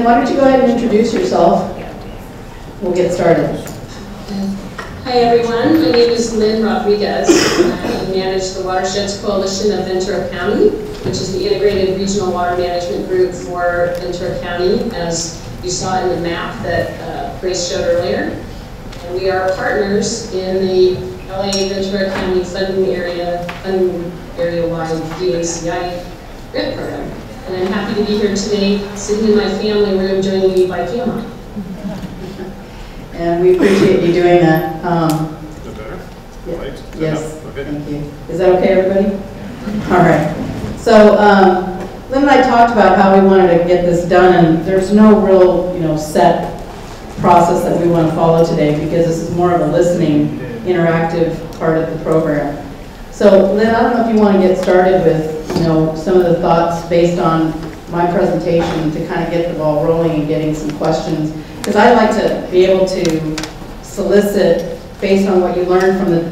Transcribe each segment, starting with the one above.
Lynn, why don't you go ahead and introduce yourself? We'll get started. Hi everyone, my name is Lynn Rodriguez. I manage the Watersheds Coalition of Ventura County, which is the integrated regional water management group for Ventura County, as you saw in the map that Grace showed earlier. And we are partners in the LA Ventura County funding area-wide DACI grant program. And I'm happy to be here today, sitting in my family room, joining you by camera. And we appreciate you doing that. Is that better? Yeah. Right? Yes, Okay. thank you. Is that okay, everybody? All right. So Lynn and I talked about how we wanted to get this done, and there's no real, set process that we want to follow today, because this is more of a listening, interactive part of the program. So Lynn, I don't know if you want to get started with, some of the thoughts based on my presentation to kind of get the ball rolling and getting some questions. Because I'd like to be able to solicit, based on what you learned from the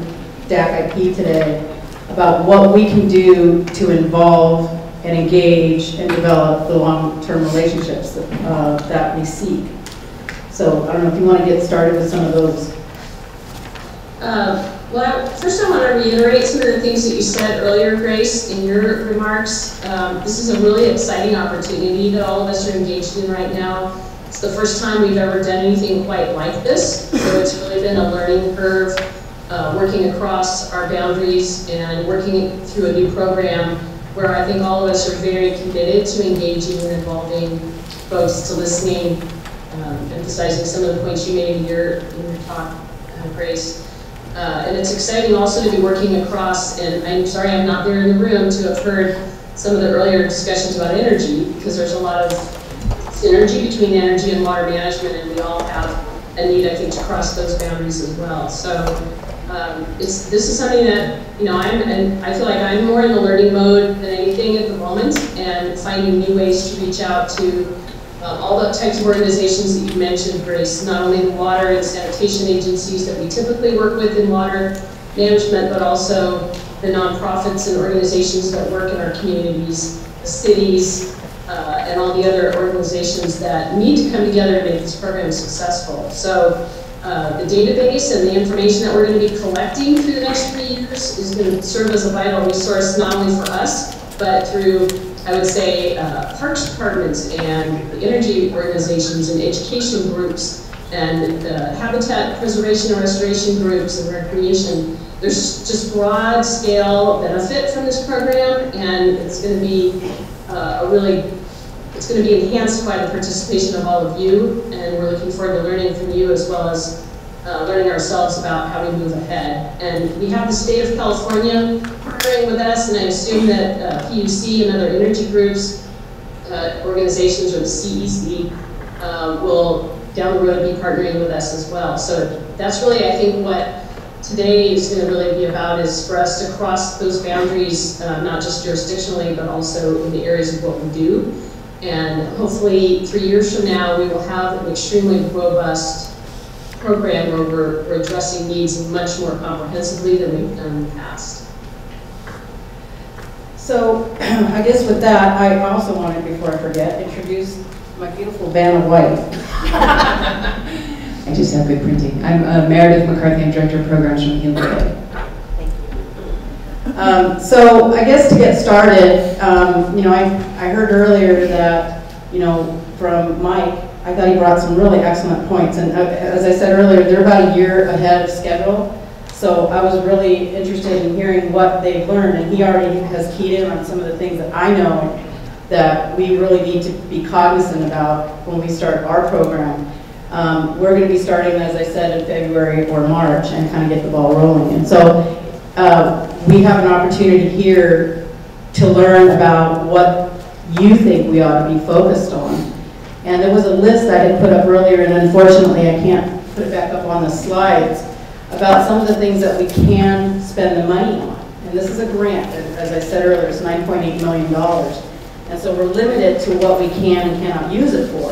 DACIP today, about what we can do to involve and engage and develop the long-term relationships that we seek. So I don't know if you want to get started with some of those. Well, first I want to reiterate some of the things that you said earlier, Grace, in your remarks. This is a really exciting opportunity that all of us are engaged in right now. It's the first time we've ever done anything quite like this, so it's really been a learning curve, working across our boundaries and working through a new program where I think all of us are very committed to engaging and involving folks, to listening, emphasizing some of the points you made in your talk, Grace. And it's exciting also to be working across, and I'm sorry I'm not there in the room to have heard some of the earlier discussions about energy, because there's a lot of synergy between energy and water management, and we all have a need, I think, to cross those boundaries as well. So this is something that, I feel like I'm more in the learning mode than anything at the moment, and finding new ways to reach out to all the types of organizations that you mentioned, Grace, not only the water and sanitation agencies that we typically work with in water management, but also the nonprofits and organizations that work in our communities, the cities, and all the other organizations that need to come together to make this program successful. So the database and the information that we're going to be collecting through the next 3 years is going to serve as a vital resource, not only for us, but through, I would say, parks departments and energy organizations and education groups and habitat preservation and restoration groups and recreation. There's just broad scale benefit from this program, and it's going to be it's going to be enhanced by the participation of all of you, and we're looking forward to learning from you as well as learning ourselves about how we move ahead. And we have the state of California partnering with us, and I assume that PUC and other energy groups, organizations, or the CEC will down the road be partnering with us as well. So that's really, I think, what today is going to really be about, is for us to cross those boundaries, not just jurisdictionally, but also in the areas of what we do. And hopefully 3 years from now, we will have an extremely robust program where we're addressing needs much more comprehensively than we've done in the past. So I guess with that, I also wanted, before I forget, introduce my beautiful band of white. I just have good printing. I'm Meredith McCarthy. I'm Director of Programs from Hewlett. So I guess to get started, I heard earlier that, from Mike, I thought he brought some really excellent points. And as I said earlier, they're about a year ahead of schedule. So I was really interested in hearing what they've learned. And he already has keyed in on some of the things that I know that we really need to be cognizant about when we start our program. We're going to be starting, as I said, in February or March and kind of get the ball rolling. And so we have an opportunity here to learn about what you think we ought to be focused on. And there was a list I had put up earlier, and unfortunately I can't put it back up on the slides, about some of the things that we can spend the money on. And this is a grant, as I said earlier, it's $9.8 million. And so we're limited to what we can and cannot use it for.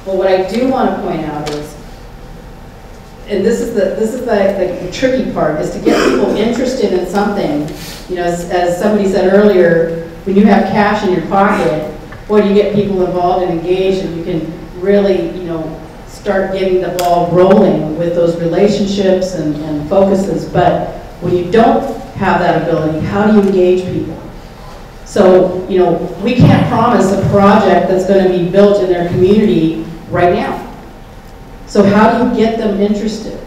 But what I do want to point out is, and this is the tricky part, is to get people interested in something. As somebody said earlier, when you have cash in your pocket, boy, you get people involved and engaged, and you can really, you know, start getting the ball rolling with those relationships and focuses. But when you don't have that ability, how do you engage people? So, you know, we can't promise a project that's going to be built in their community right now. So how do you get them interested?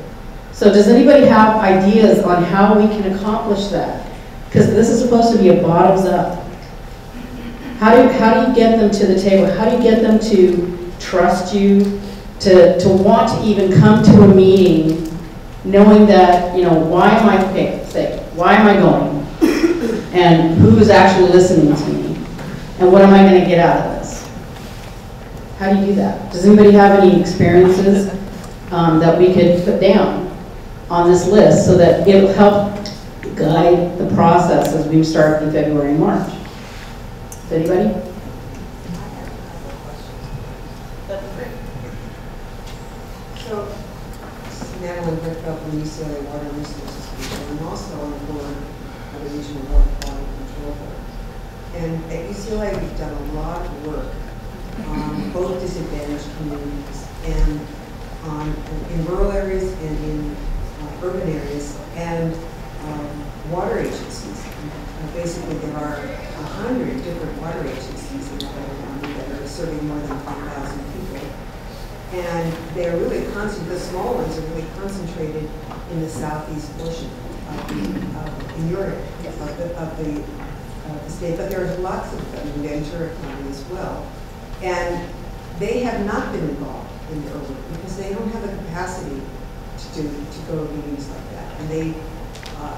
So does anybody have ideas on how we can accomplish that? Because this is supposed to be a bottoms up. How do you get them to the table? How do you get them to trust you, to want to even come to a meeting knowing that, you know, why am I going? And who's actually listening to me? And what am I going to get out of this? How do you do that? Does anybody have any experiences that we could put down on this list so that it'll help guide the process as we start in February and March? Is anybody? So, Madeline Brickfeld from UCLA Water Resources Commission. I'm also on the board of the Regional Water Quality Control Board. And at UCLA, we've done a lot of work on both disadvantaged communities and in rural areas and in urban areas and water agencies. Basically, there are 100 different water agencies in the county that are serving more than 5,000 people. And they're really the small ones are really concentrated in the southeast portion in Europe of the state, but there's lots of them in Ventura County as well. And they have not been involved in the urban because they don't have the capacity to go to meetings like that.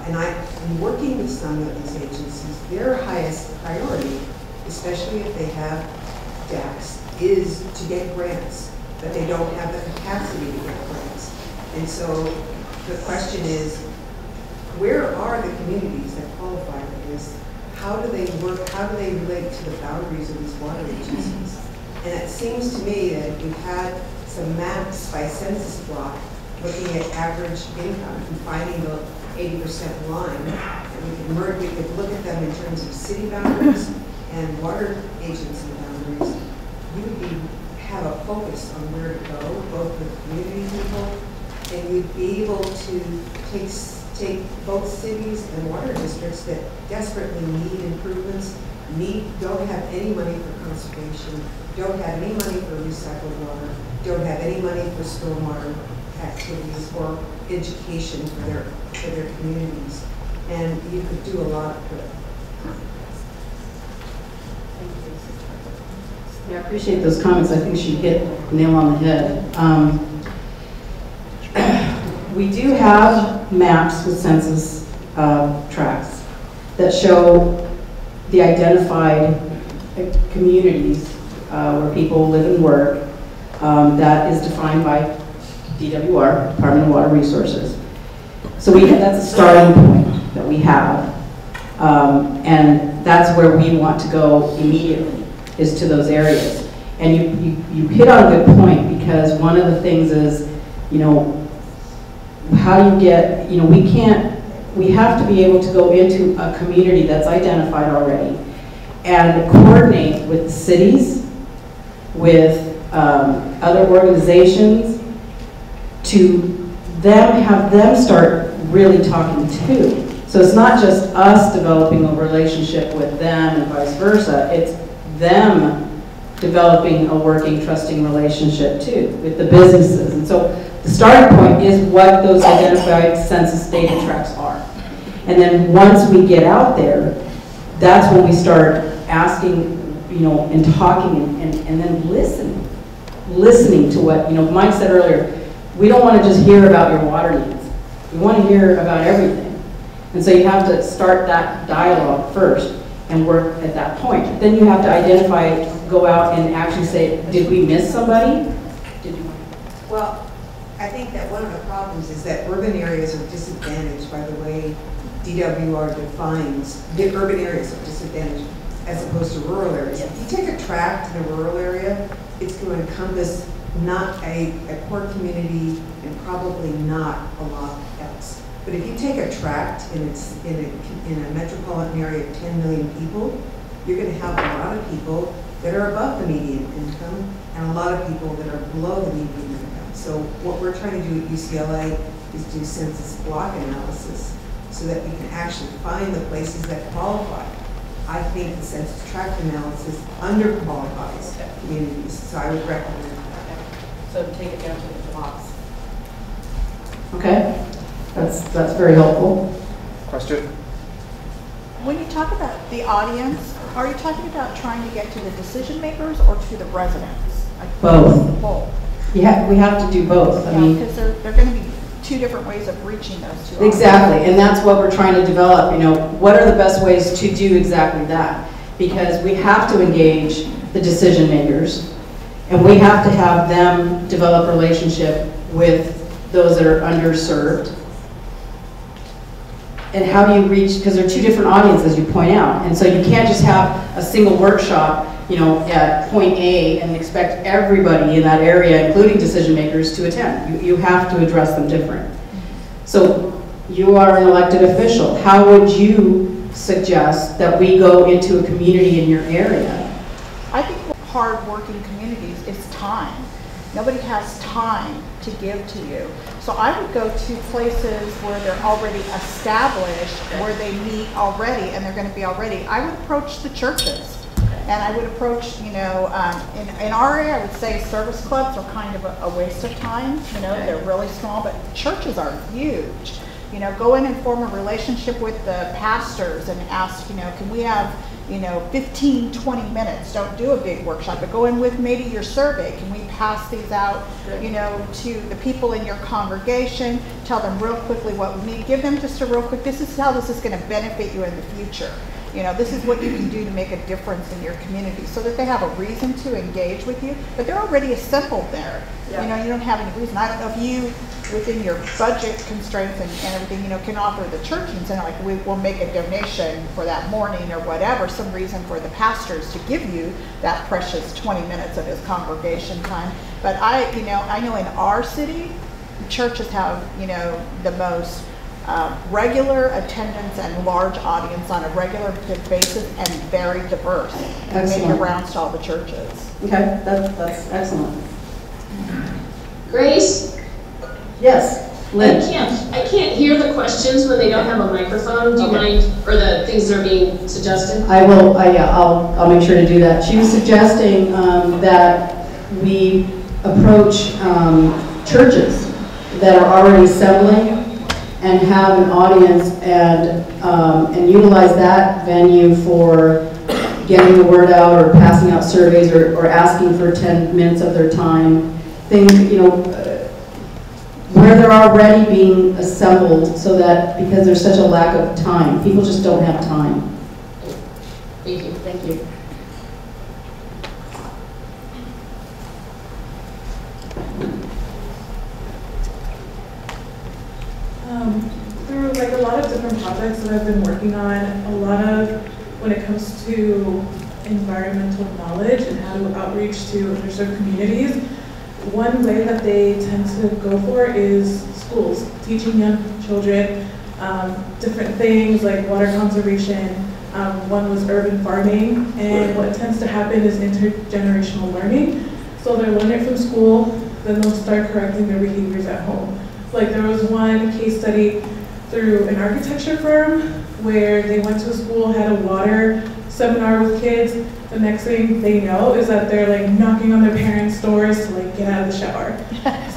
And I'm working with some of these agencies. Their highest priority, especially if they have DACs, is to get grants, but they don't have the capacity to get grants. And so the question is, where are the communities that qualify for this? How do they work? How do they relate to the boundaries of these water agencies? And it seems to me that if you had some maps by census block looking at average income and finding the 80% line, and we could look at them in terms of city boundaries and water agency boundaries, you would have a focus on where to go, both with community people, and you'd be able to take both cities and water districts that desperately need improvements, don't have any money for conservation, don't have any money for recycled water, don't have any money for stormwater activities or education for their communities. And you could do a lot of good. Yeah, I appreciate those comments. I think she hit the nail on the head. We do have maps with census tracts that show the identified communities where people live and work. That is defined by DWR, Department of Water Resources. So that's a starting point that we have. And that's where we want to go immediately, is to those areas. And you hit on a good point, because one of the things is, you know, how do you get, you know, we have to be able to go into a community that's identified already and coordinate with the cities, with other organizations, to have them start really talking too. So it's not just us developing a relationship with them and vice versa, it's them developing a working, trusting relationship too with the businesses. And so the starting point is what those identified census data tracts are. And then once we get out there, that's when we start asking, you know, and talking and then listening to what, you know, Mike said earlier, we don't want to just hear about your water needs. We want to hear about everything. And so you have to start that dialogue first and work at that point. Then you have to identify, go out and actually say, did we miss somebody? Well, I think that one of the problems is that urban areas are disadvantaged by the way DWR defines the urban areas are disadvantaged as opposed to rural areas. Yes. If you take a tract in a rural area, it's going to encompass not a core community and probably not a lot else. But if you take a tract and it's in a metropolitan area of 10 million people, you're going to have a lot of people that are above the median income and a lot of people that are below the median income. So what we're trying to do at UCLA is do census block analysis so that we can actually find the places that qualify. I think the census tract analysis underqualifies communities, so I would recommend that. So take it down to the blocks. Okay, that's very helpful. Question? When you talk about the audience, are you talking about trying to get to the decision makers or to the residents? Both. Both. Yeah, we have to do both. I mean, because they're going to be two different ways of reaching those two. Exactly, and that's what we're trying to develop. You know, what are the best ways to do exactly that? Because we have to engage the decision makers, and we have to have them develop a relationship with those that are underserved. And how do you reach, because there are two different audiences, you point out, and so you can't just have a single workshop, you know, at point A and expect everybody in that area, including decision makers, to attend. You have to address them different. So you are an elected official. How would you suggest that we go into a community in your area? I think for hard-working communities, it's time. Nobody has time to give to you. So I would go to places where they're already established, where they meet already, and they're going to be already. I would approach the churches. And I would approach, you know, in our area, I would say service clubs are kind of a waste of time. You know, they're really small, but churches are huge. You know, go in and form a relationship with the pastors and ask, you know, can we have, you know, 15, 20 minutes. Don't do a big workshop, but go in with maybe your survey. Can we pass these out, you know, to the people in your congregation? Tell them real quickly what we need. Give them just a real quick, this is how this is going to benefit you in the future. You know, this is what you can do to make a difference in your community so that they have a reason to engage with you, but they're already assembled there. Yeah. You know, you don't have any reason. I don't know if you, within your budget constraints and everything, you know, can offer the church and say, like, we will make a donation for that morning or whatever, some reason for the pastors to give you that precious 20 minutes of his congregation time. But I know in our city, churches have, you know, the most regular attendance and large audience on a regular basis and very diverse. And make your rounds to all the churches. Okay, that's excellent. Grace? Yes, Lynn. I can't hear the questions when they don't have a microphone. Do you mind, or the things that are being suggested? I will, I'll make sure to do that. She was suggesting that we approach churches that are already assembling and have an audience and utilize that venue for getting the word out or passing out surveys or asking for 10 minutes of their time. Things, you know, where they're already being assembled so that, because there's such a lack of time, people just don't have time. Thank you. Thank you. There are like a lot of different projects that I've been working on, a lot of when it comes to environmental knowledge and how to outreach to underserved communities. One way that they tend to go for is schools, teaching young children different things like water conservation. One was urban farming, and what tends to happen is intergenerational learning. So they'll learn it from school, then they'll start correcting their behaviors at home. Like there was one case study through an architecture firm where they went to a school, had a water seminar with kids. The next thing they know is that they're like knocking on their parents' doors to like get out of the shower.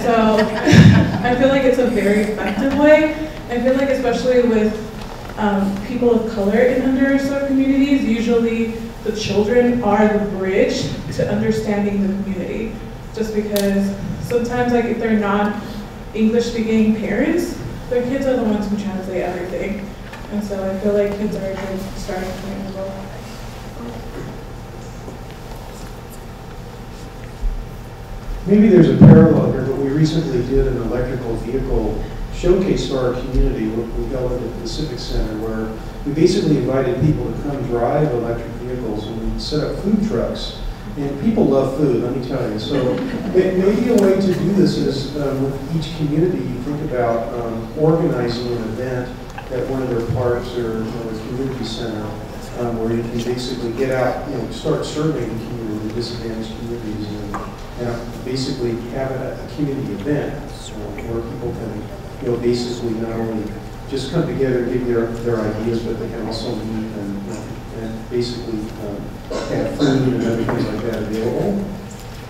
So I feel like it's a very effective way. I feel like especially with people of color in underserved communities, usually the children are the bridge to understanding the community. Just because sometimes like if they're not English-speaking parents, their kids are the ones who translate everything. And so I feel like kids are a good starting point as well. Maybe there's a parallel here, but we recently did an electrical vehicle showcase for our community. We held it at the Civic Center where we basically invited people to come drive electric vehicles and we set up food trucks. And people love food, let me tell you. So maybe a way to do this is with each community, you think about organizing an event at one of their parks or a community center where you can basically get out, you know, start serving the community. disadvantaged communities and basically have a community event where people can, basically not only just come together and give their ideas, but they can also meet and basically have food and other things like that available.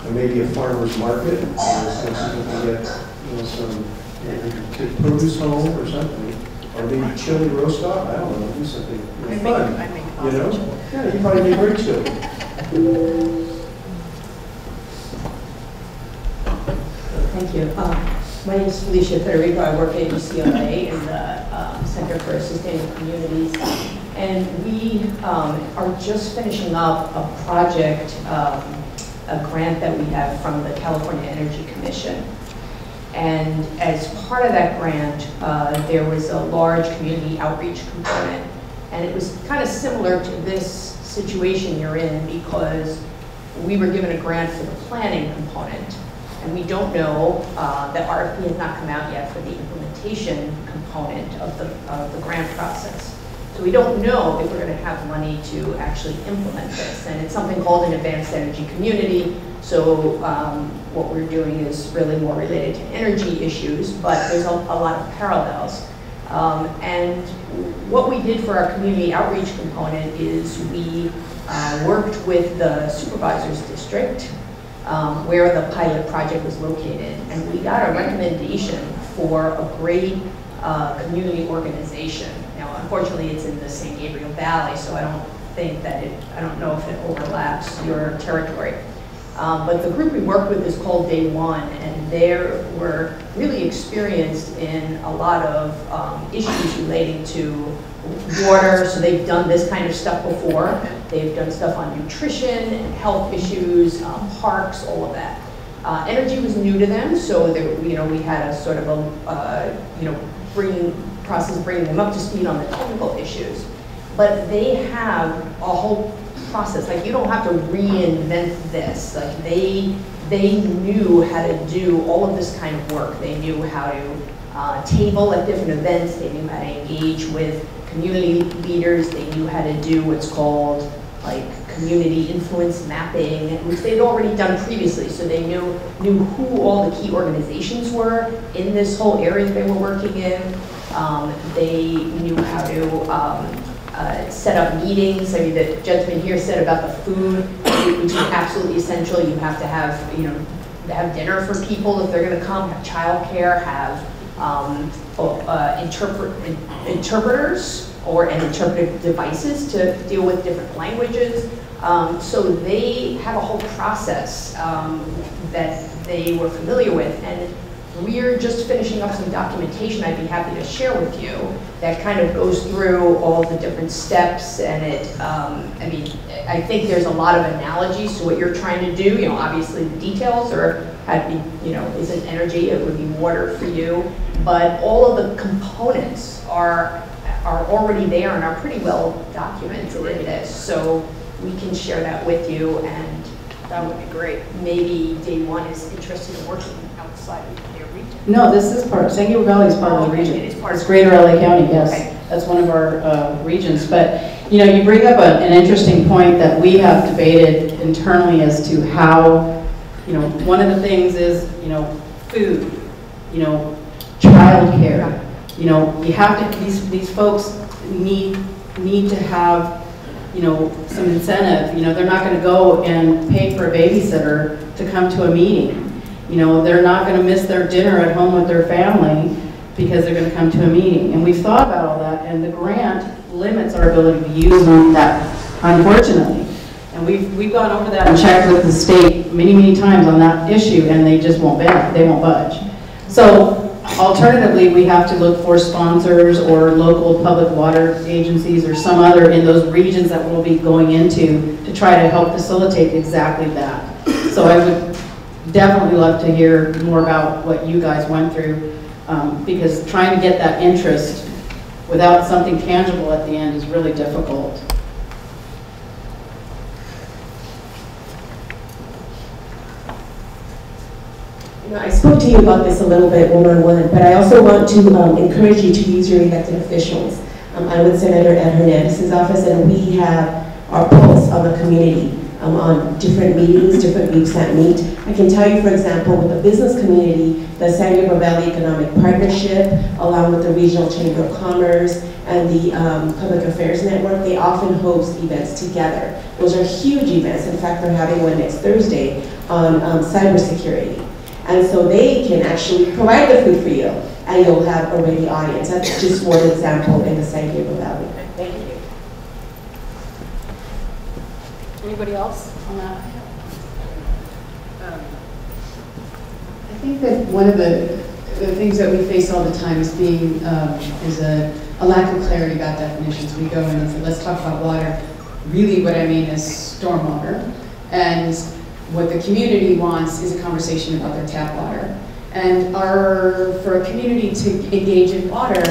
Or maybe a farmer's market, so people can get some take produce home or something, or maybe chili roast off. I don't know, do something fun. I make awesome. Yeah, you probably make great chili. Thank you. My name is Felicia Federico. I work at UCLA in the Center for Sustainable Communities. And we are just finishing up a project, a grant that we have from the California Energy Commission. And as part of that grant, there was a large community outreach component. And it was kind of similar to this situation you're in because we were given a grant for the planning component. And we don't know, the RFP has not come out yet for the implementation component of the grant process. So we don't know if we're going to have money to actually implement this. And it's something called an advanced energy community. So what we're doing is really more related to energy issues, but there's a lot of parallels. And what we did for our community outreach component is we worked with the supervisor's district where the pilot project was located. And we got a recommendation for a great community organization. Now, unfortunately, it's in the San Gabriel Valley, so I don't think that I don't know if it overlaps your territory. But the group we worked with is called Day One, and they were really experienced in a lot of issues relating to water, so they've done this kind of stuff before. They've done stuff on nutrition and health issues, parks, all of that. Energy was new to them, so we had a sort of a bringing them up to speed on the technical issues. But they have a whole process. Like, you don't have to reinvent this. Like, they knew how to do all of this kind of work. They knew how to table at different events. They knew how to engage with community leaders. They knew how to do what's called like community influence mapping, which they'd already done previously. So they knew who all the key organizations were in this whole area they were working in. They knew how to set up meetings. I mean, the gentleman here said about the food, which is absolutely essential. You have to have, have dinner for people if they're going to come, have childcare, have interpreters and interpretive devices to deal with different languages. So they have a whole process that they were familiar with, and we're just finishing up some documentation I'd be happy to share with you that kind of goes through all the different steps, and it, I think there's a lot of analogies to what you're trying to do. Obviously the details are, isn't energy, it would be water for you, but all of the components are already there and are pretty well documented in this. So we can share that with you, and that would be great. Maybe Day One is interested in working outside of their region. No, this is part, San Gabriel Valley is part of the region. It is part it's Greater LA County, yes. Okay. That's one of our regions. But, you bring up an interesting point that we have debated internally as to how, one of the things is, food, childcare. You have to, these folks need to have, some incentive. They're not going to go and pay for a babysitter to come to a meeting. They're not going to miss their dinner at home with their family because they're going to come to a meeting. And we've thought about all that, and the grant limits our ability to use that, unfortunately. And we've gone over that and checked with the state many times on that issue, and they just won't bend, they won't budge. So alternatively, we have to look for sponsors or local public water agencies or some other in those regions that we'll be going into to try to help facilitate exactly that. So I would definitely love to hear more about what you guys went through, because trying to get that interest without something tangible at the end is really difficult. I spoke to you about this a little bit one-on-one, but I also want to encourage you to use your elected officials. I'm with Senator Ed Hernandez's office, and we have our pulse on the community. on different meetings, different groups that meet. I can tell you, for example, with the business community, the San Gabriel Valley Economic Partnership, along with the Regional Chamber of Commerce and the Public Affairs Network, they often host events together. Those are huge events. In fact, they're having one next Thursday on cybersecurity. And so they can actually provide the food for you, and you'll have a ready audience. That's just one example in the San Gabriel Valley. Thank you. Anybody else on that? I think that one of the things that we face all the time is a lack of clarity about definitions. We go in and say, let's talk about water. Really what I mean is stormwater. And what the community wants is a conversation about their tap water. And for a community to engage in water,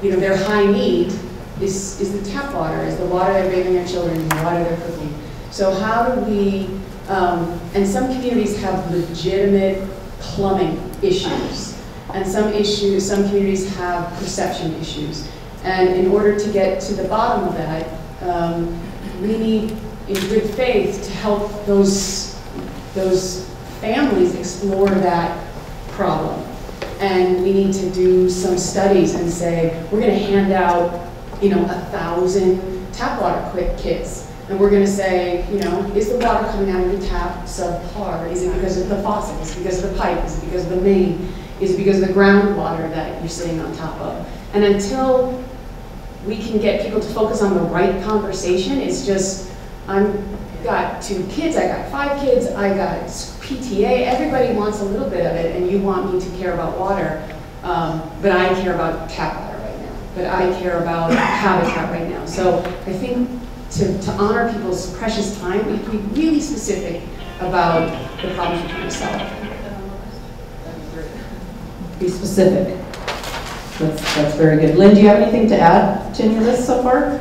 their high need is the tap water, is the water they're bathing their children, the water they're cooking. So how do we, and some communities have legitimate plumbing issues, and some communities have perception issues. And in order to get to the bottom of that, we need, in good faith, to help those families explore that problem. And we need to do some studies and say, we're going to hand out, 1,000 tap water kits. And we're going to say, is the water coming out of your tap subpar? Is it because of the faucet? Is it because of the pipe? Is it because of the main? Is it because of the groundwater that you're sitting on top of? And until we can get people to focus on the right conversation, it's just, I've got 2 kids, I got 5 kids, I got PTA, everybody wants a little bit of it, and you want me to care about water, but I care about tap water right now, but I care about habitat right now. So I think to honor people's precious time, we have to be really specific about the problems we're trying to solve. Be specific. That's very good. Lynn, do you have anything to add to any of this so far?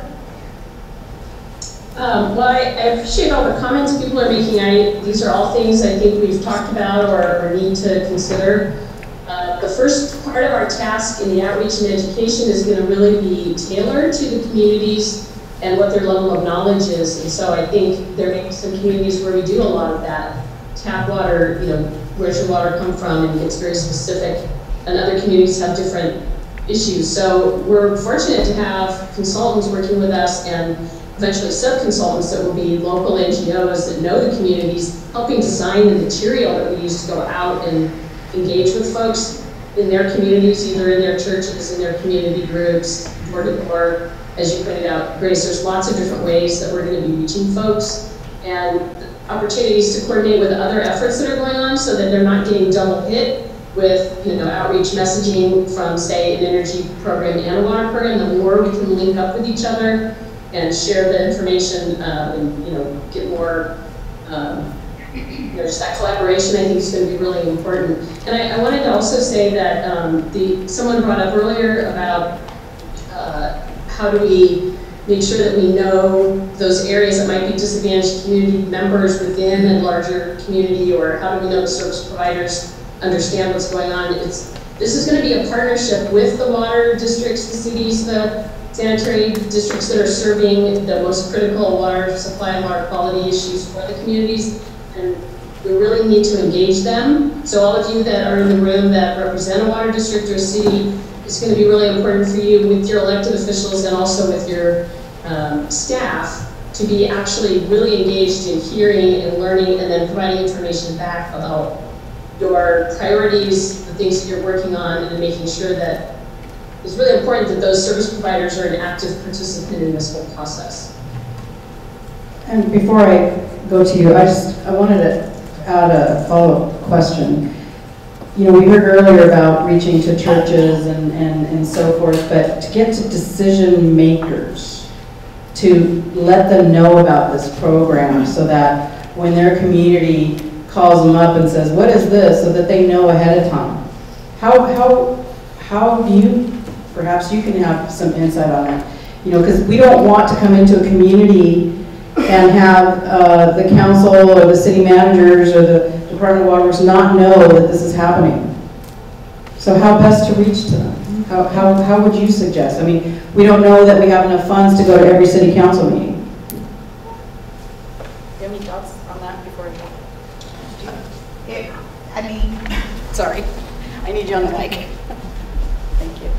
Well, I appreciate all the comments people are making. These are all things I think we've talked about or need to consider. The first part of our task in the outreach and education is going to really be tailored to the communities and what their level of knowledge is. And so I think there may be some communities where we do a lot of that. Tap water, where's your water come from, and it's very specific. And other communities have different issues. So we're fortunate to have consultants working with us and eventually sub-consultants that will be local NGOs that know the communities, helping design the material that we use to go out and engage with folks in their communities, either in their churches, in their community groups, door to door. As you pointed out, Grace, there's lots of different ways that we're going to be reaching folks, and opportunities to coordinate with other efforts that are going on so that they're not getting double hit with outreach messaging from, say, an energy program and a water program. The more we can link up with each other and share the information and get more, just that collaboration, I think is going to be really important. And I wanted to also say that someone brought up earlier about how do we make sure that we know those areas that might be disadvantaged community members within a larger community, or how do we know the service providers understand what's going on. This is going to be a partnership with the water districts, the cities, the sanitary districts that are serving the most critical water supply and water quality issues for the communities, and we really need to engage them. So all of you that are in the room that represent a water district or a city, it's going to be really important for you with your elected officials and also with your staff to be actually really engaged in hearing and learning and then providing information back about your priorities, the things that you're working on, and making sure that it's really important that those service providers are an active participant in this whole process. And before I go to you, I wanted to add a follow-up question. We heard earlier about reaching to churches and so forth, but to get to decision makers, to let them know about this program so that when their community calls them up and says, what is this, so that they know ahead of time. How do you, perhaps you can have some insight on that, because we don't want to come into a community and have the council or the city managers or the Department of Water Works not know that this is happening. So how best to reach to them? How would you suggest? I mean, we don't know that we have enough funds to go to every city council meeting. Any thoughts? I mean, Sorry, I need you on the mic. Thank you.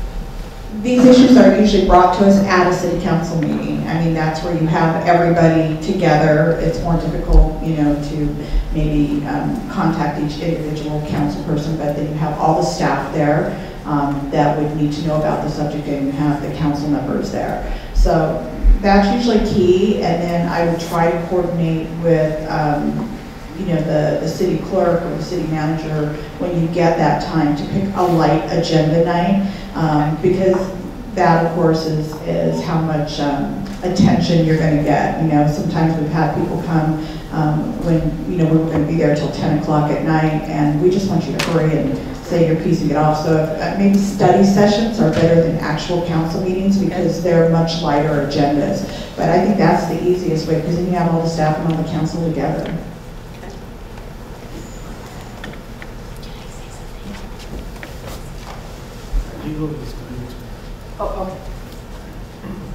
these issues are usually brought to us at a city council meeting. I mean, that's where you have everybody together. It's more difficult, you know, to maybe contact each individual council person, but then you have all the staff there that would need to know about the subject, and you have the council members there. So that's usually key, and then I would try to coordinate with you know, the city clerk or the city manager when you get that time to pick a light agenda night, because that, of course, is how much attention you're going to get. You know, sometimes we've had people come when, you know, we were going to be there till 10 o'clock at night, and we just want you to hurry and say your piece and get off. So if, maybe study sessions are better than actual council meetings because they're much lighter agendas. But I think that's the easiest way, because then you have all the staff and all the council together.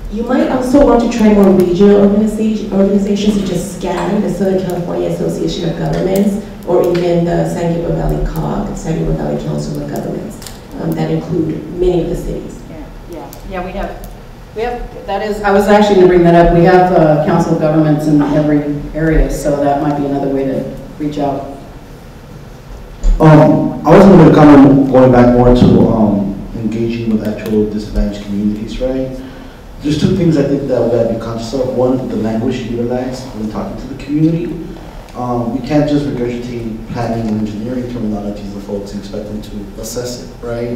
You might also want to try more regional organizations such as SCAG, the Southern California Association of Governments, or even the San Gabriel Valley COG, San Gabriel Valley Council of Governments, that include many of the cities. Yeah, we have, that is, I was actually going to bring that up. We have council of governments in every area, so that might be another way to reach out. I was going to comment, going back more to engaging with actual disadvantaged communities, right? There's two things I think that we got to be conscious of. One, the language utilized when talking to the community. We can't just regurgitate planning and engineering terminologies of folks and expect them to assess it, right?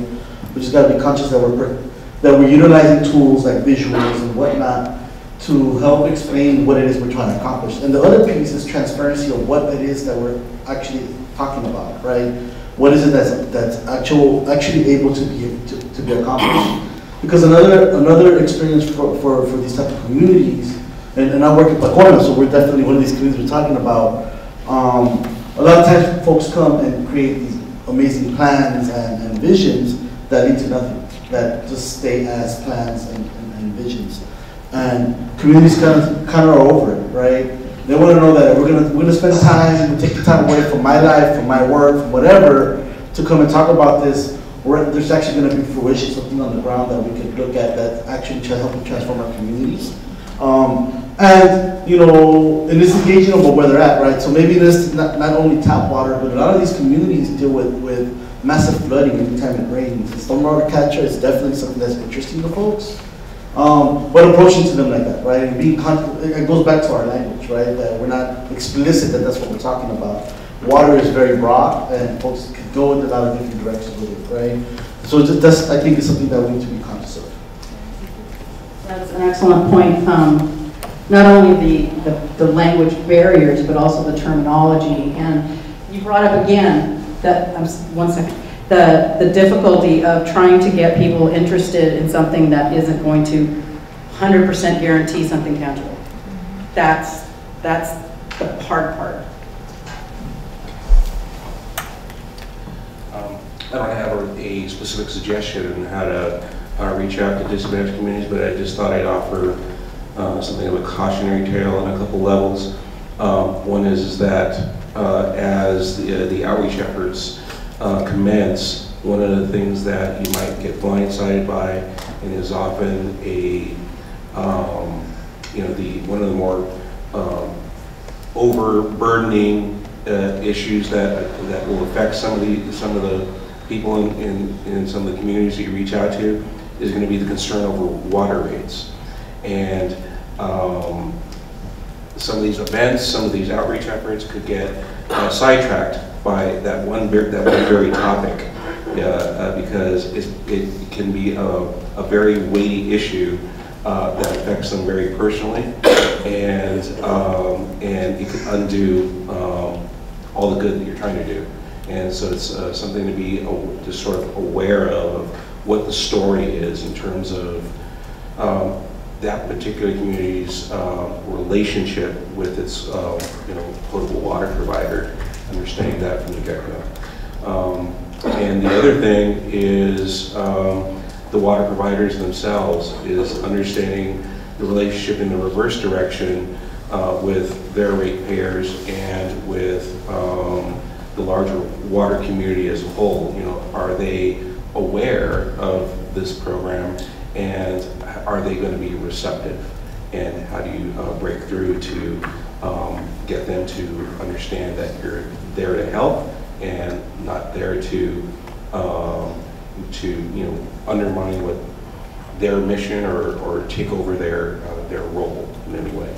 We just got to be conscious that we're utilizing tools like visuals and whatnot to help explain what it is we're trying to accomplish. And the other piece is transparency of what it is that we're actually talking about, right? What is it that's actually able to be accomplished? Because another experience for these type of communities, and I work at Pacoima, so we're definitely one of these communities we're talking about. A lot of times folks come and create these amazing plans and visions that lead to nothing, that just stay as plans and visions. And communities kind of are over it, right? They want to know that we're gonna spend time, take the time away from my life, from my work, from whatever, to come and talk about this. Where there's actually going to be fruition, something on the ground that we could look at that actually help transform our communities. And you know, and it's engaging about where they're at, right? So maybe this not only tap water, but a lot of these communities deal with massive flooding anytime it rains. The stormwater catcher is definitely something that's interesting to folks. But approaching to them like that, right? And it goes back to our language, right? That we're not explicit that that's what we're talking about. Water is very broad, and folks can go in a lot of different directions with it, right? So that's, I think, is something that we need to be conscious of. That's an excellent point. Not only the language barriers, but also the terminology. And you brought up again that, one second, the difficulty of trying to get people interested in something that isn't going to 100% guarantee something tangible. That's the hard part. I don't have a specific suggestion on how to reach out to disadvantaged communities, but I just thought I'd offer something of a cautionary tale on a couple levels. One is that as the outreach efforts commence, one of the things that you might get blindsided by, and is often a one of the more overburdening issues that will affect some of the people in some of the communities that you reach out to, is going to be the concern over water rates. And some of these events, some of these outreach efforts could get sidetracked by that one very topic, because it can be a very weighty issue that affects them very personally, and it can undo all the good that you're trying to do. And so it's something to be just sort of aware of what the story is in terms of that particular community's relationship with its potable water provider, understanding that from the get-go. And the other thing is the water providers themselves, is understanding the relationship in the reverse direction with their ratepayers and with the larger water community as a whole, you know, are they aware of this program, and are they going to be receptive? And how do you break through to get them to understand that you're there to help and not there to you know, undermine what their mission or take over their role in any way?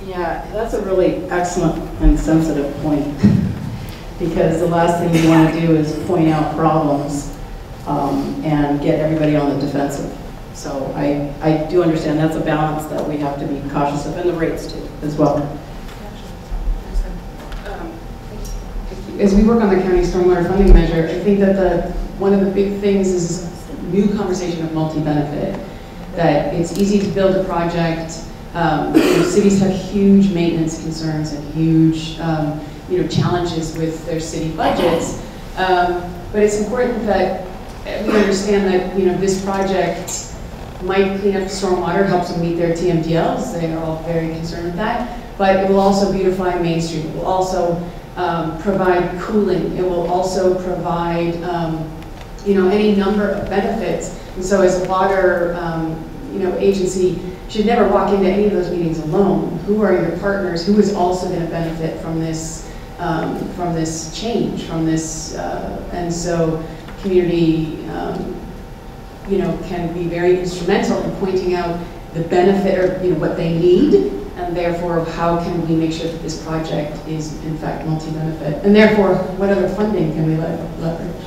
Yeah, that's a really excellent and sensitive point, because the last thing you want to do is point out problems and get everybody on the defensive. So I do understand that's a balance that we have to be cautious of, and the rates too, as well. As we work on the county stormwater funding measure, I think that one of the big things is new conversation of multi-benefit. That it's easy to build a project. You know, cities have huge maintenance concerns and huge you know, challenges with their city budgets. But it's important that we understand that, you know, this project might clean up stormwater, helps them meet their TMDLs. They are all very concerned with that. But it will also beautify Main Street. It will also provide cooling. It will also provide, you know, any number of benefits. And so as a water, you know, agency, should never walk into any of those meetings alone. Who are your partners? Who is also going to benefit from this change, from this, and so community, you know, can be very instrumental in pointing out the benefit, or, you know, what they need, and therefore how can we make sure that this project is in fact multi-benefit, and therefore what other funding can we leverage.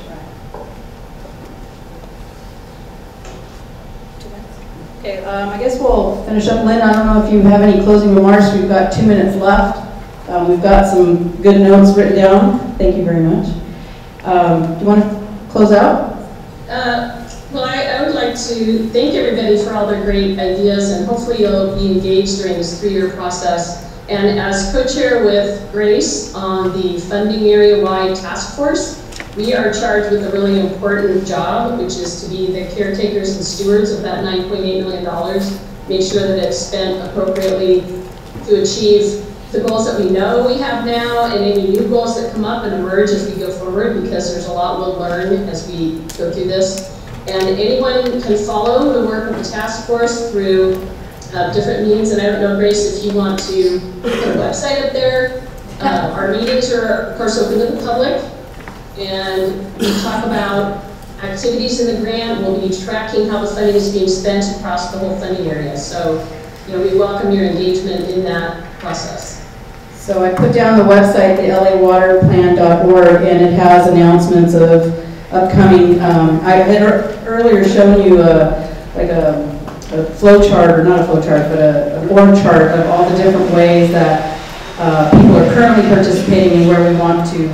Okay, I guess we'll finish up. Lynn, I don't know if you have any closing remarks. We've got 2 minutes left. We've got some good notes written down. Thank you very much. Do you want to close out? Well, I would like to thank everybody for all their great ideas, and hopefully you'll be engaged during this 3-year process. And as co-chair with Grace on the funding area-wide task force, we are charged with a really important job, which is to be the caretakers and stewards of that $9.8 million, make sure that it's spent appropriately to achieve the goals that we know we have now, and any new goals that come up and emerge as we go forward, because there's a lot we'll learn as we go through this. And anyone can follow the work of the task force through different means. And I don't know, Grace, if you want to put a website up there. Our meetings are, of course, open to the public. And we talk about activities in the grant. We'll be tracking how the funding is being spent across the whole funding area. So, you know, we welcome your engagement in that process. So I put down the website, the lawaterplan.org, and it has announcements of upcoming. I had earlier shown you like a flow chart, or not a flow chart, but a org chart of all the different ways that people are currently participating and where we want to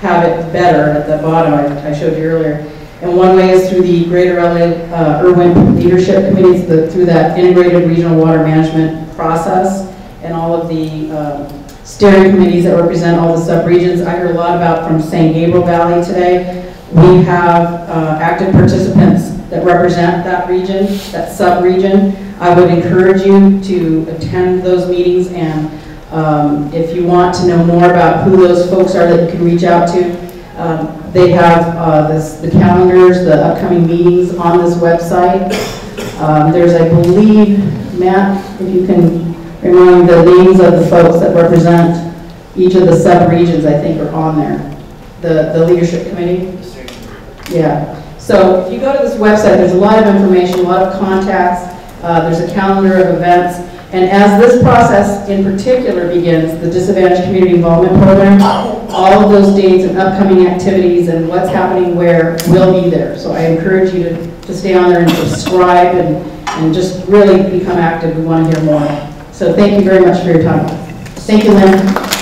have it better at the bottom. I showed you earlier. And one way is through the Greater LA Irwin Leadership Committee, through that integrated regional water management process, and all of the steering committees that represent all the sub-regions. I heard a lot about from San Gabriel Valley today. We have active participants that represent that region, that sub-region. I would encourage you to attend those meetings, and if you want to know more about who those folks are that you can reach out to, they have the calendars, the upcoming meetings on this website. There's, I believe, Matt, if you can remind the names of the folks that represent each of the sub-regions, I think, are on there. The leadership committee. Yeah. So if you go to this website, there's a lot of information, a lot of contacts. There's a calendar of events. And as this process in particular begins, the Disadvantaged Community Involvement Program, all of those dates and upcoming activities and what's happening where will be there. So I encourage you to stay on there and subscribe and just really become active. We want to hear more. So thank you very much for your time. Thank you, Lynn.